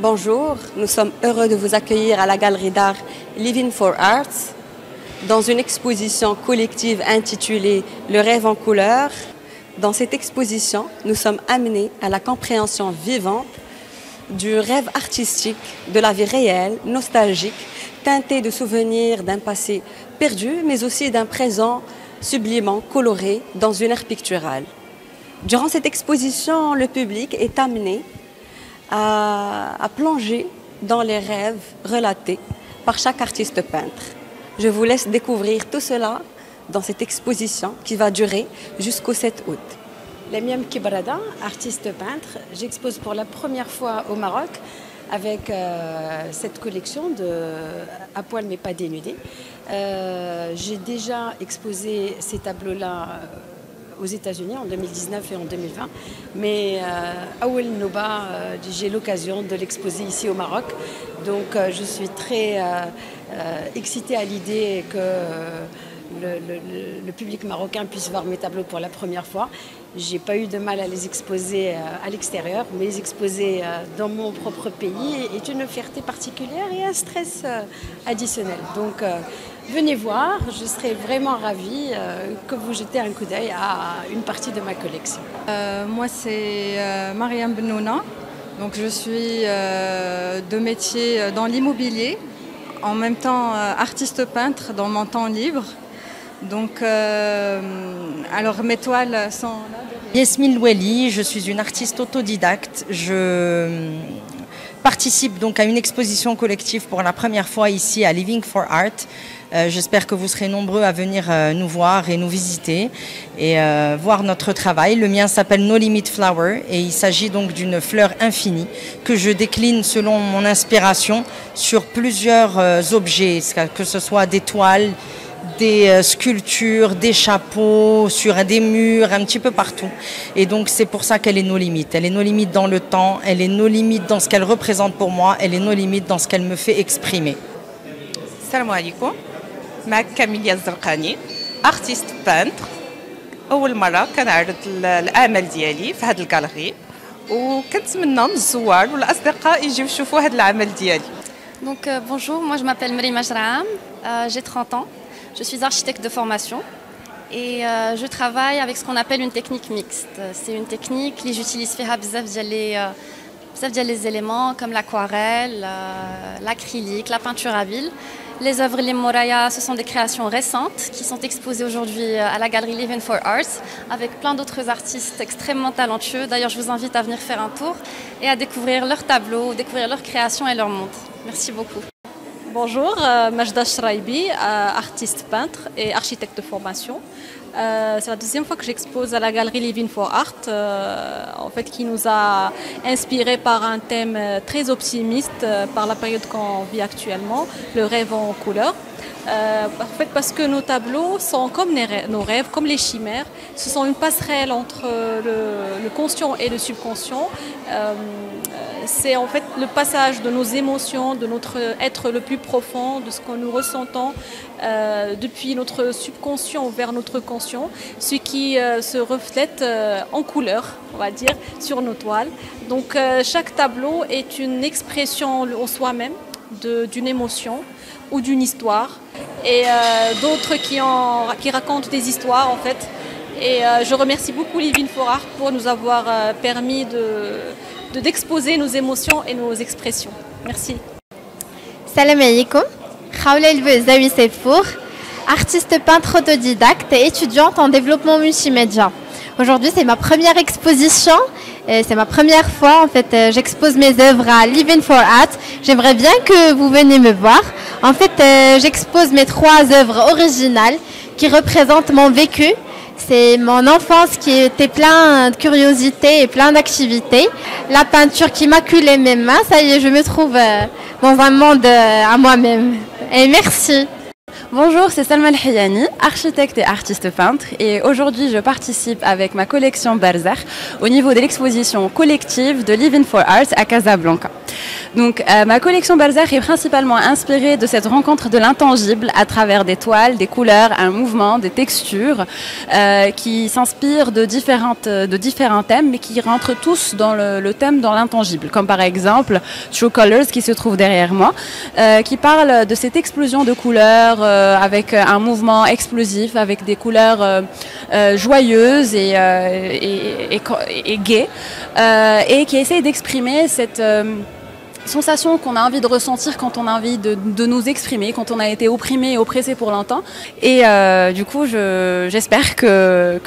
Bonjour, nous sommes heureux de vous accueillir à la galerie d'art Living for Art dans une exposition collective intitulée Le rêve en couleur. Dans cette exposition, nous sommes amenés à la compréhension vivante du rêve artistique, de la vie réelle, nostalgique, teintée de souvenirs d'un passé perdu, mais aussi d'un présent sublimement coloré dans une ère picturale. Durant cette exposition, le public est amené à plonger dans les rêves relatés par chaque artiste peintre. Je vous laisse découvrir tout cela dans cette exposition qui va durer jusqu'au 7 août. Lamiem Kibrada, artiste peintre, j'expose pour la première fois au Maroc avec cette collection de À poil mais pas dénudé. J'ai déjà exposé ces tableaux-là aux États-Unis en 2019 et en 2020, mais Awel Nouba, j'ai l'occasion de l'exposer ici au Maroc. Donc je suis très excitée à l'idée que le public marocain puisse voir mes tableaux pour la première fois. J'ai pas eu de mal à les exposer à l'extérieur, mais les exposer dans mon propre pays est une fierté particulière et un stress additionnel. Donc venez voir, je serai vraiment ravie que vous jetez un coup d'œil à une partie de ma collection. Moi c'est Mariam Benouna, donc je suis de métier dans l'immobilier, en même temps artiste peintre dans mon temps libre. Donc, alors mes toiles sont là. Yasmine Loueli, je suis une artiste autodidacte. Je participe donc à une exposition collective pour la première fois ici à Living for Art. J'espère que vous serez nombreux à venir nous voir et nous visiter et voir notre travail. Le mien s'appelle No Limit Flower et il s'agit donc d'une fleur infinie que je décline selon mon inspiration sur plusieurs objets, que ce soit des toiles, des sculptures, des chapeaux, sur des murs, un petit peu partout. Et donc c'est pour ça qu'elle est nos limites. Elle est nos limites dans le temps, elle est nos limites dans ce qu'elle représente pour moi, elle est nos limites dans ce qu'elle me fait exprimer. Salam alaikum, معك كاميليا الزرقاني artiste peintre. أول مرة كنعرض الأعمال ديالي في هذه الجاليري وكنتمنى من الزوار والأصدقاء يجيو يشوفوا هذا العمل ديالي. Donc bonjour, moi je m'appelle Merima Jraam, j'ai 30 ans. Je suis architecte de formation et je travaille avec ce qu'on appelle une technique mixte. C'est une technique qui j'utilise bzaf ديال les éléments comme l'aquarelle, l'acrylique, la peinture à huile. Les œuvres Les Moraya, ce sont des créations récentes qui sont exposées aujourd'hui à la galerie Living for Art avec plein d'autres artistes extrêmement talentueux. D'ailleurs, je vous invite à venir faire un tour et à découvrir leurs tableaux, découvrir leurs créations et leur monde. Merci beaucoup. Bonjour, Majda Shraibi, artiste peintre et architecte de formation. C'est la deuxième fois que j'expose à la galerie Living for Art, en fait, qui nous a inspiré par un thème très optimiste par la période qu'on vit actuellement, le rêve en couleur. En fait, parce que nos tableaux sont comme nos rêves, comme les chimères. Ce sont une passerelle entre le conscient et le subconscient. C'est en fait le passage de nos émotions, de notre être le plus profond, de ce que nous ressentons depuis notre subconscient vers notre conscient, ce qui se reflète en couleur, on va dire, sur nos toiles. Donc chaque tableau est une expression en soi-même d'une émotion ou d'une histoire, et d'autres qui racontent des histoires en fait. Et je remercie beaucoup Living for Art pour nous avoir permis d'exposer nos émotions et nos expressions. Merci. Salam alaikum. Khawla El-Zawi Seyfour, artiste peintre autodidacte et étudiante en développement multimédia. Aujourd'hui, c'est ma première exposition. C'est ma première fois, en fait, j'expose mes œuvres à Living for Art. J'aimerais bien que vous veniez me voir. En fait, j'expose mes 3 œuvres originales qui représentent mon vécu. C'est mon enfance qui était plein de curiosité et plein d'activités. La peinture qui maculait mes mains, ça y est, je me trouve dans un monde à moi-même. Et merci. Bonjour, c'est Salma El-Hayani, architecte et artiste peintre, et aujourd'hui je participe avec ma collection Barzakh au niveau de l'exposition collective de Living for Art à Casablanca. Donc ma collection Balzac est principalement inspirée de cette rencontre de l'intangible à travers des toiles, des couleurs, un mouvement, des textures qui s'inspirent de différents thèmes mais qui rentrent tous dans le thème dans l'intangible. Comme par exemple True Colors qui se trouve derrière moi, qui parle de cette explosion de couleurs avec un mouvement explosif, avec des couleurs joyeuses et gaies, et qui essaye d'exprimer cette sensation qu'on a envie de ressentir quand on a envie de nous exprimer, quand on a été opprimé et oppressé pour longtemps. Et du coup, j'espère que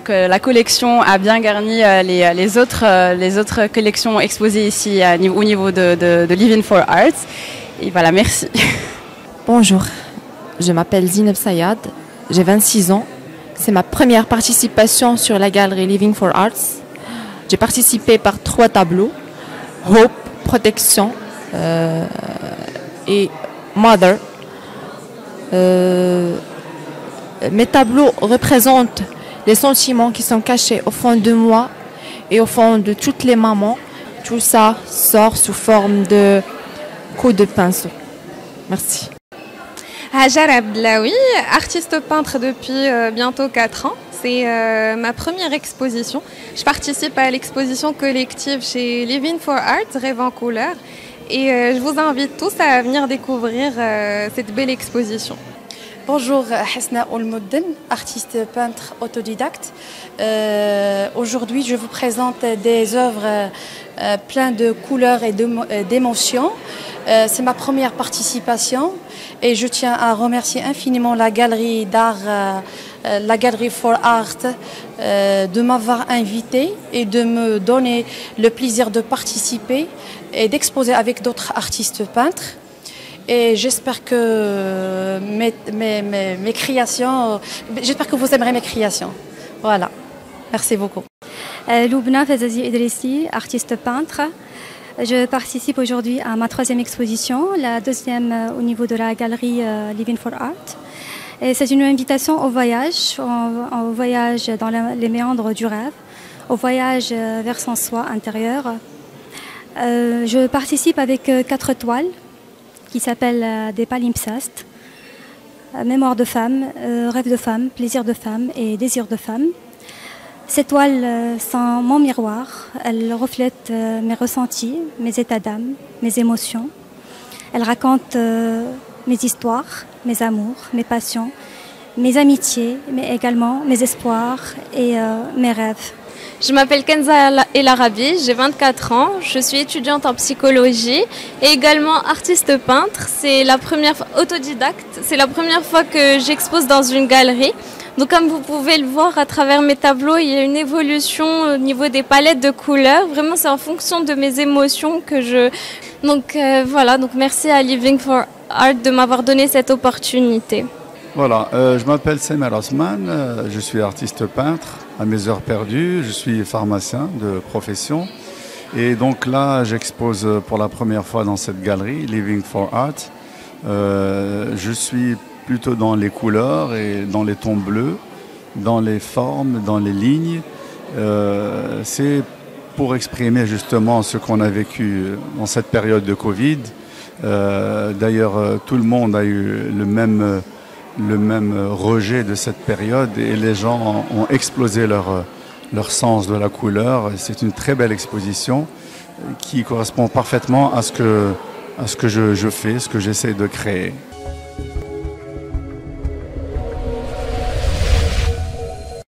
la collection a bien garni les autres collections exposées ici au niveau de Living for Arts. Et voilà, merci. Bonjour, je m'appelle Zineb Sayad, j'ai 26 ans. C'est ma première participation sur la galerie Living for Arts. J'ai participé par 3 tableaux, Hope, Protection et Mother. Mes tableaux représentent les sentiments qui sont cachés au fond de moi et au fond de toutes les mamans. Tout ça sort sous forme de coups de pinceau. Merci. Hajar Abdelawi, artiste peintre depuis bientôt 4 ans. C'est ma première exposition. Je participe à l'exposition collective chez Living for Art, Rêve en couleur. Et je vous invite tous à venir découvrir cette belle exposition. Bonjour, Hasna Olmoudden, artiste peintre autodidacte. Aujourd'hui, je vous présente des œuvres pleines de couleurs et d'émotions. C'est ma première participation et je tiens à remercier infiniment la galerie d'art, la galerie For Art, de m'avoir invité et de me donner le plaisir de participer et d'exposer avec d'autres artistes peintres. Et j'espère que mes créations, j'espère que vous aimerez mes créations. Voilà, merci beaucoup. Loubna Fezazi Idrissi, artiste peintre. Je participe aujourd'hui à ma 3e exposition, la 2e au niveau de la galerie Living for Art. C'est une invitation au voyage dans les méandres du rêve, au voyage vers son soi intérieur. Je participe avec 4 toiles qui s'appellent des palimpsestes, mémoire de femme, rêve de femme, plaisir de femme et désir de femme. Ces toiles sont mon miroir, elles reflètent mes ressentis, mes états d'âme, mes émotions. Elles racontent mes histoires, mes amours, mes passions, mes amitiés, mais également mes espoirs et mes rêves. Je m'appelle Kenza El Arabi, j'ai 24 ans, je suis étudiante en psychologie et également artiste peintre. C'est la première fois autodidacte, c'est la première fois que j'expose dans une galerie. Donc comme vous pouvez le voir à travers mes tableaux, il y a une évolution au niveau des palettes de couleurs. Vraiment, c'est en fonction de mes émotions que je... Donc voilà, donc merci à Living for Art de m'avoir donné cette opportunité. Voilà, je m'appelle Semer Osman, je suis artiste peintre à mes heures perdues, je suis pharmacien de profession et donc là j'expose pour la première fois dans cette galerie Living for Art. Je suis plutôt dans les couleurs et dans les tons bleus, dans les formes, dans les lignes. C'est pour exprimer justement ce qu'on a vécu dans cette période de Covid. D'ailleurs, tout le monde a eu le même rejet de cette période et les gens ont explosé leur sens de la couleur. C'est une très belle exposition qui correspond parfaitement à ce que je fais, ce que j'essaie de créer.